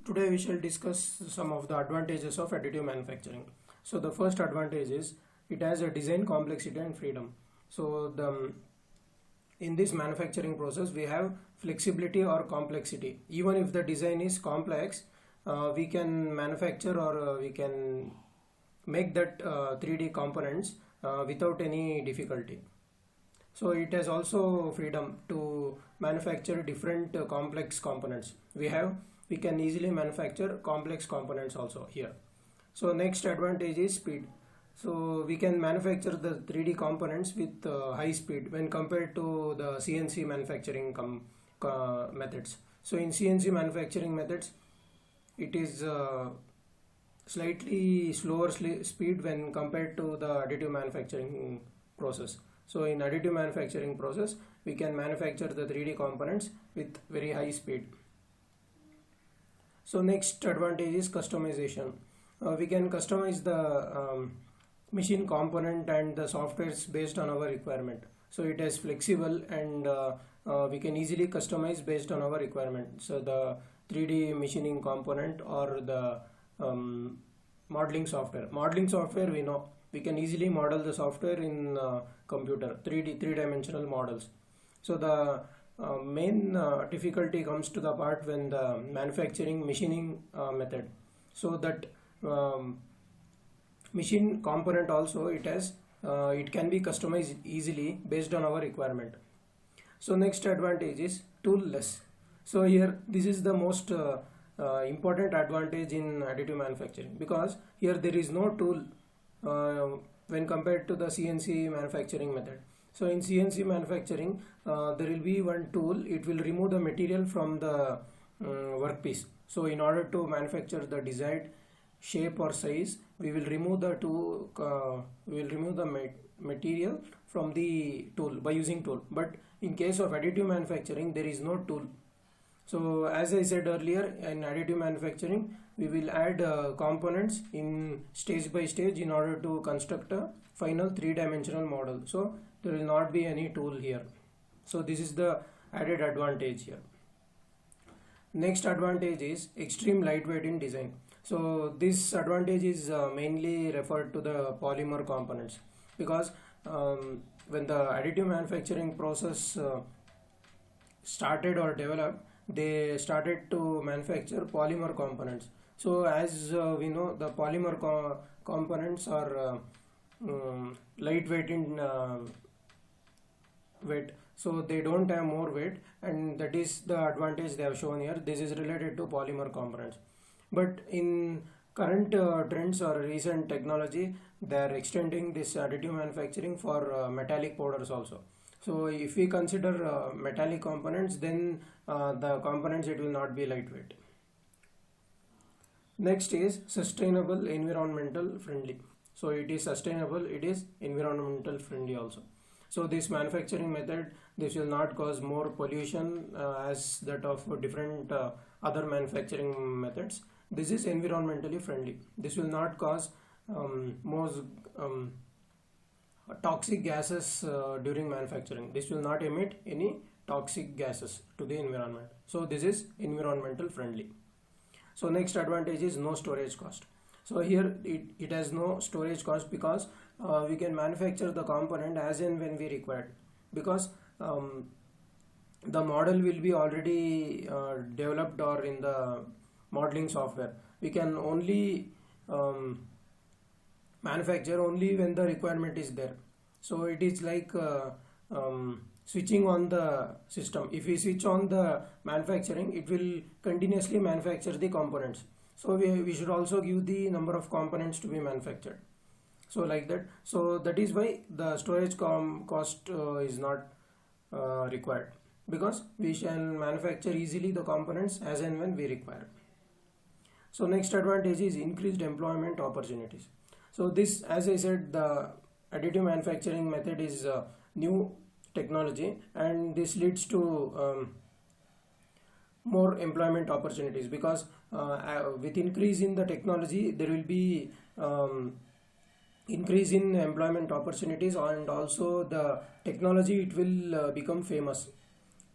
Today we shall discuss some of the advantages of additive manufacturing. So the first advantage is it has a design complexity and freedom. So in this manufacturing process we have flexibility or complexity. Even if the design is complex, we can manufacture or we can make that 3D components without any difficulty. So it has also freedom to manufacture different complex components. We can easily manufacture complex components also here. So next advantage is speed. So we can manufacture the 3D components with high speed when compared to the CNC manufacturing methods. So in CNC manufacturing methods, it is slightly slower speed when compared to the additive manufacturing process. So in additive manufacturing process, we can manufacture the 3D components with very high speed. So next advantage is customization. We can customize the machine component and the softwares based on our requirement. So it is flexible and we can easily customize based on our requirement. So the 3D machining component or the modeling software. Modeling software, we know we can easily model the software in computer 3D three-dimensional models. So the main difficulty comes to the part when the manufacturing machining method. So that machine component also it can be customized easily based on our requirement. So next advantage is toolless. So here this is the most important advantage in additive manufacturing, because here there is no tool when compared to the CNC manufacturing method. So in CNC manufacturing, there will be one tool. It will remove the material from the workpiece. So in order to manufacture the desired shape or size, we will remove the material from the tool by using tool. But in case of additive manufacturing, there is no tool. So as I said earlier, in additive manufacturing, we will add components in stage by stage in order to construct a final three-dimensional model. So there will not be any tool here. So this is the added advantage here. Next advantage is extreme lightweight in design. So this advantage is mainly referred to the polymer components, because when the additive manufacturing process started or developed, they started to manufacture polymer components. So as we know, the polymer components are lightweight in weight, so they don't have more weight, and that is the advantage they have shown here. This is related to polymer components. But in current trends or recent technology, they are extending this additive manufacturing for metallic powders also. So if we consider metallic components, then the components, it will not be lightweight. Next is sustainable, environmental friendly. So it is sustainable, it is environmental friendly also. So this manufacturing method, this will not cause more pollution as that of different other manufacturing methods. This is environmentally friendly. This will not cause more toxic gases during manufacturing. This will not emit any toxic gases to the environment. So this is environmental friendly. So next advantage is no storage cost. So here it has no storage cost, because we can manufacture the component as and when we required, because the model will be already developed or in the modeling software. We can only manufacture only when the requirement is there. So it is like switching on the system. If we switch on the manufacturing, it will continuously manufacture the components. So we should also give the number of components to be manufactured. So like that. So that is why the storage cost is not required, because we shall manufacture easily the components as and when we require. So next advantage is increased employment opportunities. So this, as I said, the additive manufacturing method is new technology, and this leads to more employment opportunities, because with increase in the technology, there will be increase in employment opportunities, and also the technology, it will become famous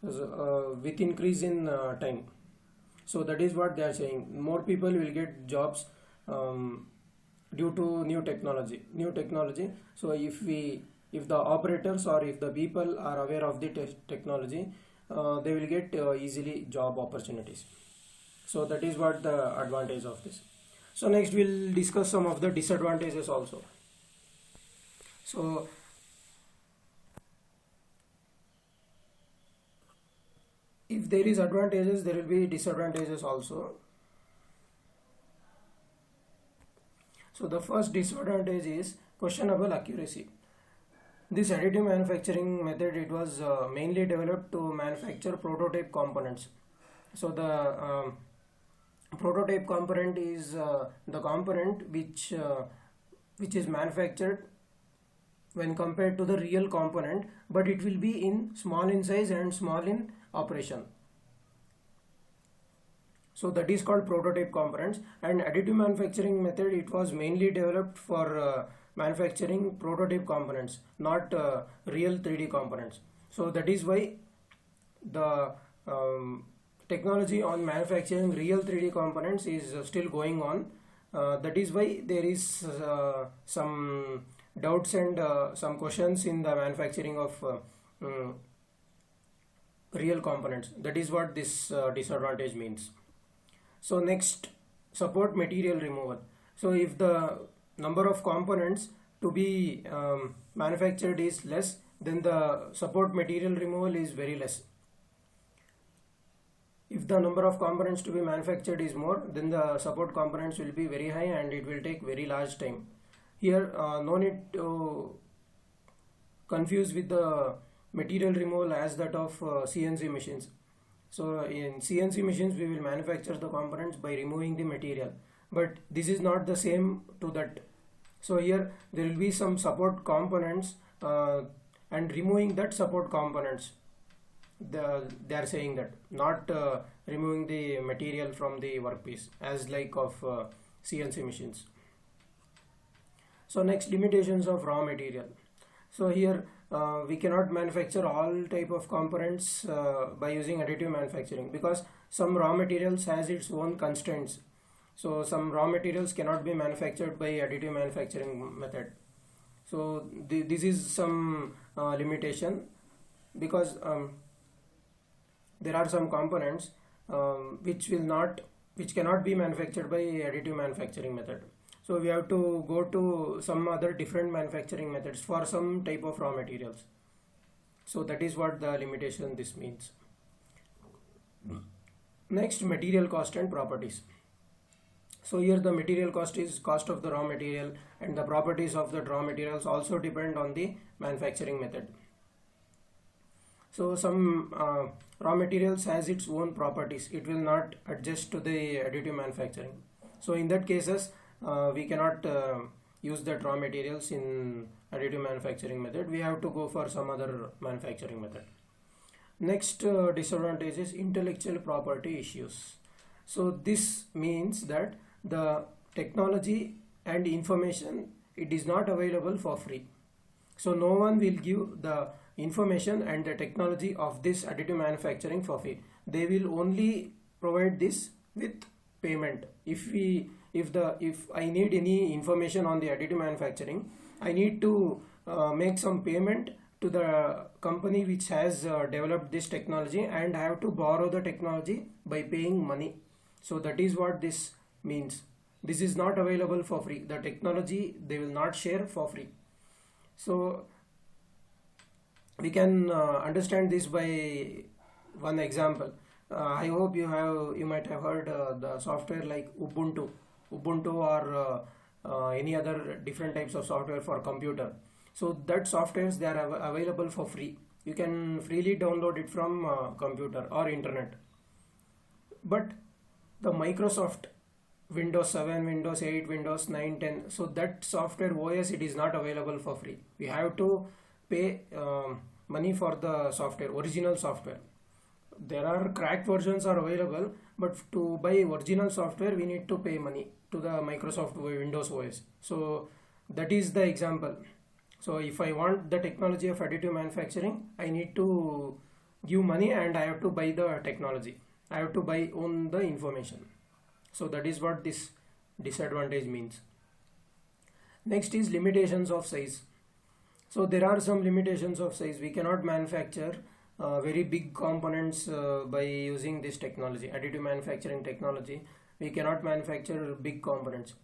with increase in time. So that is what they are saying. More people will get jobs due to new technology. So if the operators or if the people are aware of the technology, they will get easily job opportunities. So that is what the advantage of this. So next we'll discuss some of the disadvantages also. So if there is advantages, there will be disadvantages also. So the first disadvantage is questionable accuracy. This additive manufacturing method, it was mainly developed to manufacture prototype components. So the prototype component is the component which is manufactured when compared to the real component, but it will be in small in size and small in operation. So that is called prototype components. And additive manufacturing method, it was mainly developed for manufacturing prototype components, not real 3D components. So that is why the technology on manufacturing real 3D components is still going on. That is why there is some doubts and some questions in the manufacturing of real components. That is what this disadvantage means. So next, support material removal. So if the number of components to be manufactured is less, then the support material removal is very less. If the number of components to be manufactured is more, then the support components will be very high and it will take very large time. Here no need to confuse with the material removal as that of CNC machines. So in CNC machines we will manufacture the components by removing the material, but this is not the same to that. So here there will be some support components and removing that support components. They are saying that, not removing the material from the workpiece as like of CNC machines. So next, limitations of raw material. So here we cannot manufacture all type of components by using additive manufacturing, because some raw materials has its own constraints. So some raw materials cannot be manufactured by additive manufacturing method. So this is some limitation, because there are some components which cannot be manufactured by additive manufacturing method. So we have to go to some other different manufacturing methods for some type of raw materials. So that is what the limitation this means. Next, material cost and properties. So here the material cost is cost of the raw material, and the properties of the raw materials also depend on the manufacturing method. So some raw materials has its own properties. It will not adjust to the additive manufacturing. So in that cases, we cannot use that raw materials in additive manufacturing method. We have to go for some other manufacturing method. Next disadvantage is intellectual property issues. So this means that the technology and information, it is not available for free. So no one will give the information and the technology of this additive manufacturing for free. They will only provide this with payment. If I need any information on the additive manufacturing, I need to make some payment to the company which has developed this technology, and I have to borrow the technology by paying money. So that is what this means. This is not available for free. The technology they will not share for free. So we can understand this by one example. I hope you might have heard the software like Ubuntu or any other different types of software for computer. So that softwares, they are available for free. You can freely download it from computer or internet. But the Microsoft Windows 7, Windows 8, Windows 9, 10, so that software OS, it is not available for free. We have to pay money for the software, original software. There are cracked versions are available, but to buy original software we need to pay money to the Microsoft Windows OS. So that is the example. So if I want the technology of additive manufacturing, I need to give money and I have to buy the technology. I have to buy own the information. So that is what this disadvantage means. Next is limitations of size. So there are some limitations of size. We cannot manufacture very big components by using this technology, additive manufacturing technology. We cannot manufacture big components.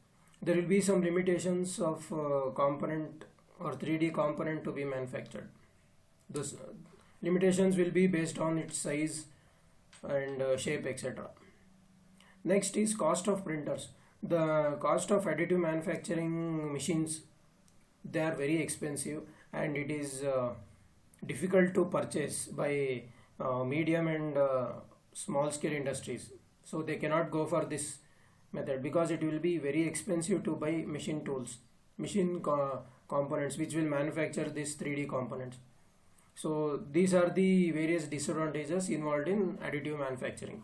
There will be some limitations of component or 3D component to be manufactured. Those limitations will be based on its size and shape, etc. Next is cost of printers. The cost of additive manufacturing machines, they are very expensive, and it is difficult to purchase by medium and small scale industries. So they cannot go for this method because it will be very expensive to buy machine tools, components which will manufacture these 3D components. So these are the various disadvantages involved in additive manufacturing.